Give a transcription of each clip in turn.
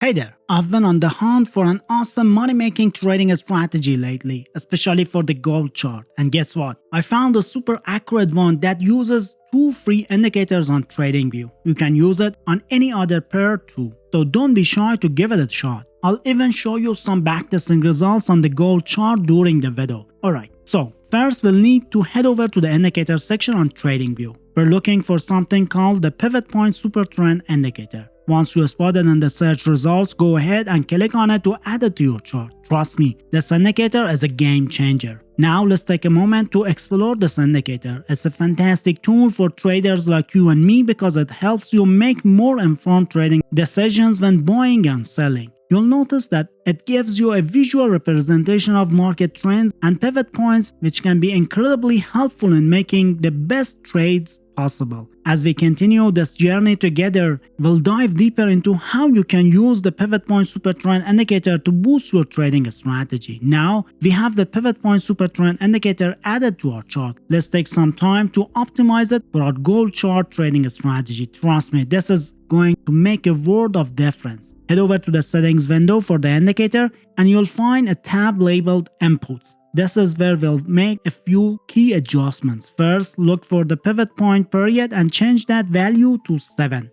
Hey there, I've been on the hunt for an awesome money-making trading strategy lately, especially for the gold chart. And guess what? I found a super accurate one that uses two free indicators on TradingView. You can use it on any other pair too. So don't be shy to give it a shot. I'll even show you some backtesting results on the gold chart during the video. Alright, so first we'll need to head over to the indicator section on TradingView. We're looking for something called the pivot point super trend indicator. Once you spot it in the search results, go ahead and click on it to add it to your chart. Trust me, this indicator is a game changer. Now let's take a moment to explore this indicator. It's a fantastic tool for traders like you and me because it helps you make more informed trading decisions when buying and selling. You'll notice that it gives you a visual representation of market trends and pivot points, which can be incredibly helpful in making the best trades possible. As we continue this journey together, we'll dive deeper into how you can use the pivot point super trend indicator to boost your trading strategy. Now we have the pivot point super trend indicator added to our chart. Let's take some time to optimize it for our gold chart trading strategy. Trust me, this is going to make a world of difference. Head over to the settings window for the indicator and you'll find a tab labeled inputs. This is where we'll make a few key adjustments. First, look for the pivot point period and change that value to 7.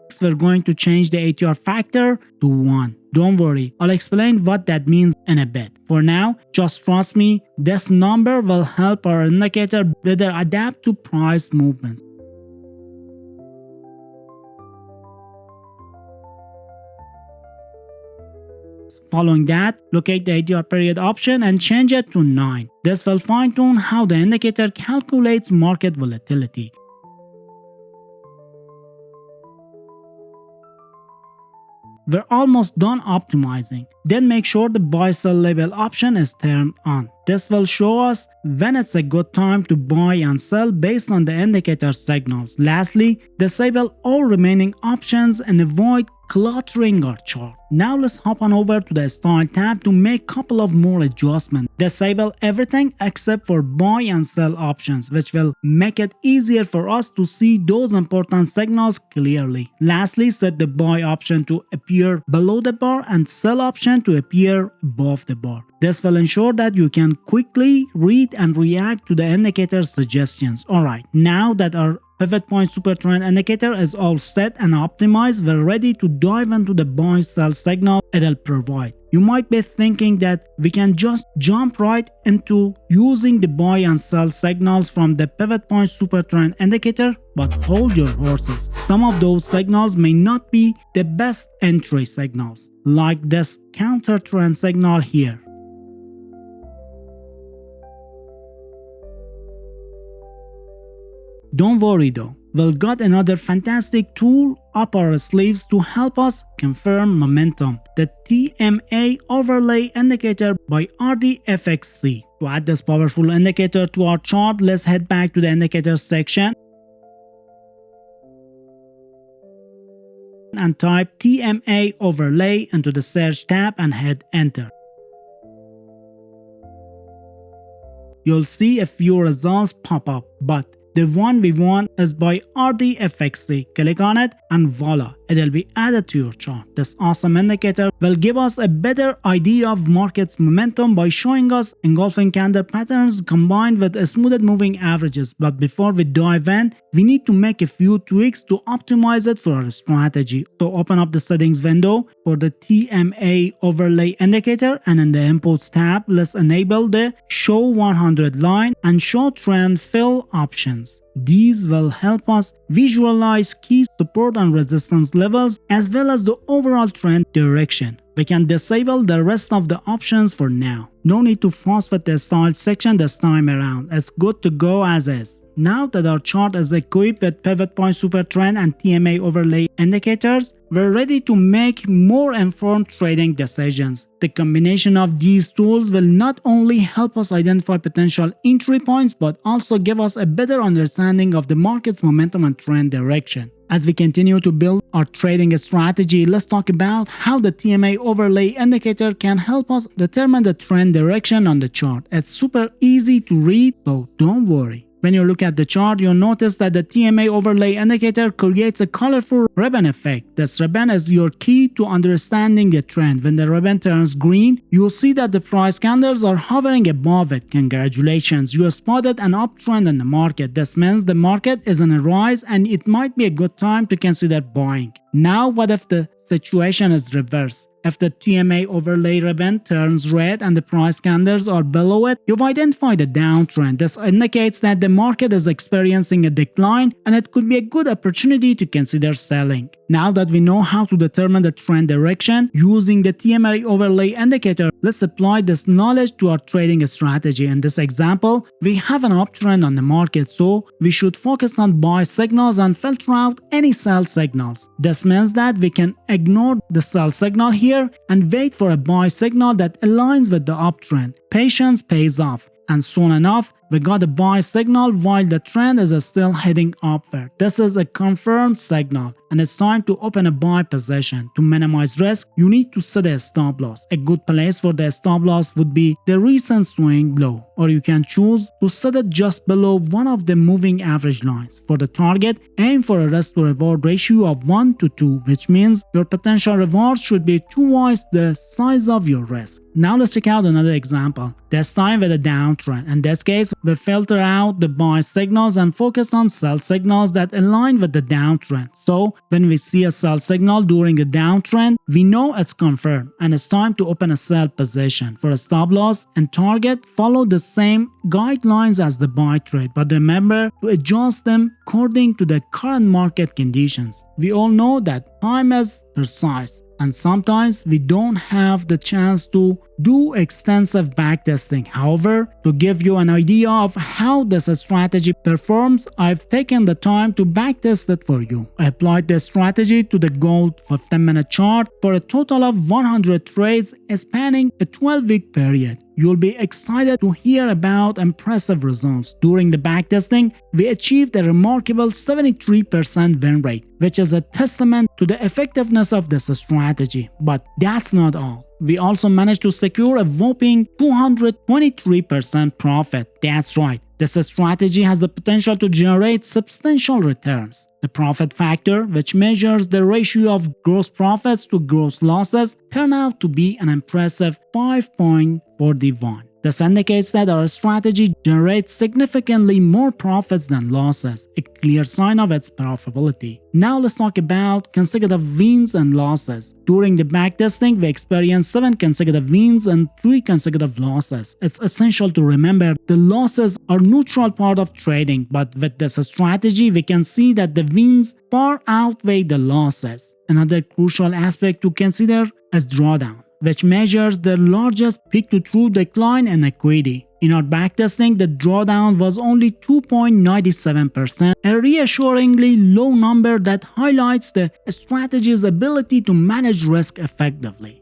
Next, we're going to change the ATR factor to 1. Don't worry, I'll explain what that means in a bit. For now, just trust me, this number will help our indicator better adapt to price movements. Following that, locate the ATR period option and change it to 9. This will fine-tune how the indicator calculates market volatility. We're almost done optimizing. Then make sure the buy sell label option is turned on. This will show us when it's a good time to buy and sell based on the indicator signals. Lastly, disable all remaining options and avoid cluttering our chart. Now let's hop on over to the style tab to make a couple of more adjustments. Disable everything except for buy and sell options, which will make it easier for us to see those important signals clearly. Lastly, set the buy option to appear below the bar and sell option to appear above the bar. This will ensure that you can quickly read and react to the indicator suggestions. Alright, now that our pivot point super trend indicator is all set and optimized, we're ready to dive into the buy sell signal it'll provide. You might be thinking that we can just jump right into using the buy and sell signals from the pivot point super trend indicator, but hold your horses. Some of those signals may not be the best entry signals, like this counter trend signal here. Don't worry though, we've got another fantastic tool up our sleeves to help us confirm momentum, the TMA overlay indicator by RDFXC. To add this powerful indicator to our chart, let's head back to the indicator section and type TMA overlay into the search tab and hit enter. You'll see a few results pop up, but the one we want is by RDFXC. Click on it and voila, it'll be added to your chart. This awesome indicator will give us a better idea of market's momentum by showing us engulfing candle patterns combined with smoothed moving averages. But before we dive in, we need to make a few tweaks to optimize it for our strategy. So open up the settings window for the TMA overlay indicator and in the inputs tab, let's enable the show 100 line and show trend fill options. These will help us visualize key support and resistance levels as well as the overall trend direction. We can disable the rest of the options for now. No need to fuss with the style section this time around. It's good to go as is. Now that our chart is equipped with pivot point super trend and TMA overlay indicators, we're ready to make more informed trading decisions. The combination of these tools will not only help us identify potential entry points but also give us a better understanding of the market's momentum and trend direction. As we continue to build our trading strategy, let's talk about how the TMA overlay indicator can help us determine the trend direction on the chart. It's super easy to read, so don't worry. When you look at the chart, you'll notice that the TMA overlay indicator creates a colorful ribbon effect. This ribbon is your key to understanding the trend. When the ribbon turns green, you'll see that the price candles are hovering above it. Congratulations, you spotted an uptrend in the market. This means the market is on a rise and it might be a good time to consider buying. Now, what if the situation is reversed? If the TMA overlay ribbon turns red and the price candles are below it, you've identified a downtrend. This indicates that the market is experiencing a decline and it could be a good opportunity to consider selling. Now that we know how to determine the trend direction using the TMA overlay indicator, let's apply this knowledge to our trading strategy. In this example, we have an uptrend on the market, so we should focus on buy signals and filter out any sell signals. This means that we can ignore the sell signal here and wait for a buy signal that aligns with the uptrend. Patience pays off. And soon enough, we got a buy signal while the trend is still heading upward. This is a confirmed signal and it's time to open a buy position. To minimize risk, you need to set a stop loss. A good place for the stop loss would be the recent swing low, or you can choose to set it just below one of the moving average lines. For the target, aim for a risk to reward ratio of 1 to 2, which means your potential reward should be twice the size of your risk. Now let's check out another example, this time with a downtrend. In this case, we filter out the buy signals and focus on sell signals that align with the downtrend. So when we see a sell signal during a downtrend, we know it's confirmed and it's time to open a sell position. For a stop loss and target, follow the same guidelines as the buy trade, but remember to adjust them according to the current market conditions. We all know that time is precise, and sometimes we don't have the chance to do extensive backtesting. However, to give you an idea of how this strategy performs, I've taken the time to backtest it for you. I applied this strategy to the gold 15-minute chart for a total of 100 trades spanning a 12-week period. You'll be excited to hear about impressive results. During the backtesting, we achieved a remarkable 73% win rate, which is a testament to the effectiveness of this strategy. But that's not all. We also managed to secure a whopping 223% profit. That's right, this strategy has the potential to generate substantial returns. The profit factor, which measures the ratio of gross profits to gross losses, turned out to be an impressive 5.41. This indicates that our strategy generates significantly more profits than losses, a clear sign of its profitability. Now let's talk about consecutive wins and losses. During the backtesting, we experienced 7 consecutive wins and 3 consecutive losses. It's essential to remember the losses are neutral part of trading, but with this strategy, we can see that the wins far outweigh the losses. Another crucial aspect to consider is drawdown, which measures the largest peak-to-trough decline in equity. In our backtesting, the drawdown was only 2.97%, a reassuringly low number that highlights the strategy's ability to manage risk effectively.